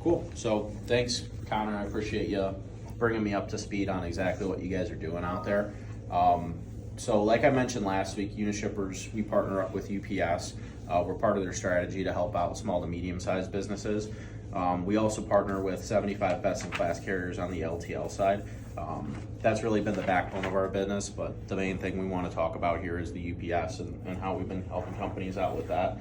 Cool. So thanks, Connor. I appreciate you bringing me up to speed on exactly what you guys are doing out there. So like I mentioned last week, Unishippers, we partner up with UPS. We're part of their strategy to help out small to medium-sized businesses. We also partner with 75 best-in-class carriers on the LTL side. That's really been the backbone of our business, but the main thing we want to talk about here is the UPS and how we've been helping companies out with that.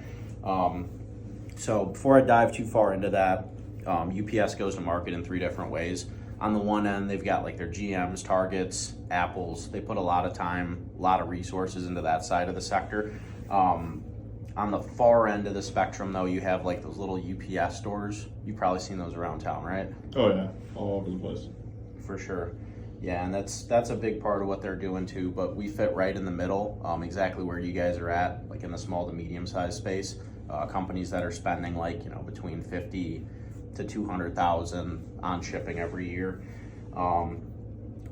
So before I dive too far into that, UPS goes to market in 3 different ways. On the one end, they've got like their GMs, Targets, Apples. They put a lot of time, a lot of resources into that side of the sector. On the far end of the spectrum, though, you have like those little UPS stores. You've probably seen those around town, right? Oh yeah, all over the place. For sure. Yeah, and that's a big part of what they're doing too, but we fit right in the middle, exactly where you guys are at, like in the small to medium sized space. Companies that are spending like, between 50 to 200,000 on shipping every year.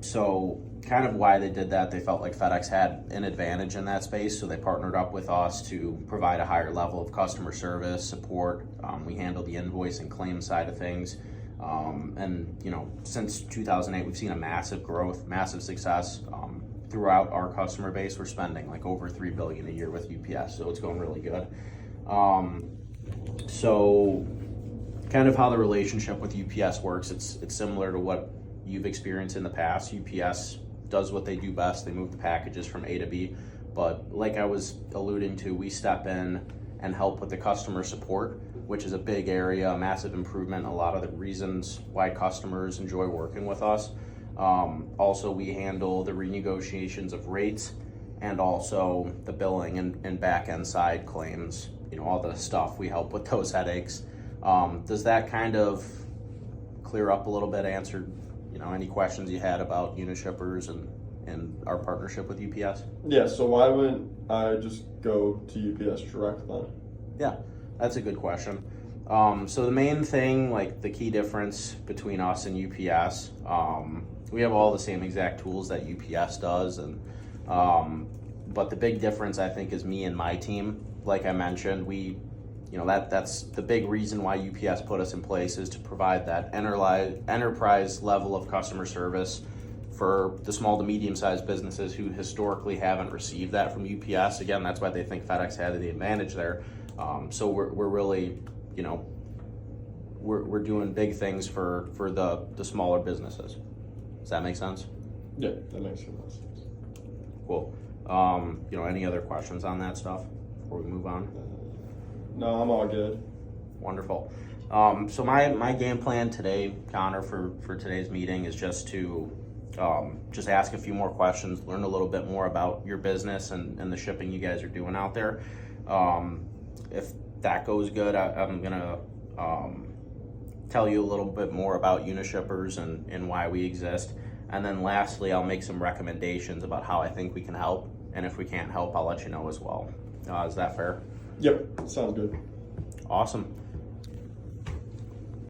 So kind of why they did that, they felt like FedEx had an advantage in that space, so they partnered up with us to provide a higher level of customer service, support. We handle the invoice and claim side of things. And since 2008, we've seen a massive growth, massive success. Throughout our customer base, we're spending like over $3 billion a year with UPS, so it's going really good. So kind of how the relationship with UPS works, it's similar to what you've experienced in the past. UPS does what they do best. They move the packages from A to B. But like I was alluding to, we step in and help with the customer support, which is a big area, a massive improvement, a lot of the reasons why customers enjoy working with us. Also, we handle the renegotiations of rates and also the billing and back-end side claims, all the stuff. We help with those headaches. Does that kind of clear up a little bit, answer any questions you had about Unishippers and our partnership with UPS? Yeah, so why wouldn't I just go to UPS direct then? Yeah, that's a good question. So the main thing, like the key difference between us and UPS, we have all the same exact tools that UPS does, and but the big difference I think is me and my team. Like I mentioned, that's the big reason why UPS put us in place, is to provide that enterprise level of customer service for the small to medium-sized businesses who historically haven't received that from UPS. Again, that's why they think FedEx had the advantage there. So we're really, we're doing big things for the smaller businesses. Does that make sense? Yeah, that makes sense. Cool. Any other questions on that stuff before we move on? No, I'm all good. Wonderful. So my game plan today, Connor, for today's meeting is just to just ask a few more questions, learn a little bit more about your business and the shipping you guys are doing out there. If that goes good, I'm gonna tell you a little bit more about Unishippers and why we exist. And then lastly, I'll make some recommendations about how I think we can help. And if we can't help, I'll let you know as well. Is that fair? Yep, sounds good. Awesome.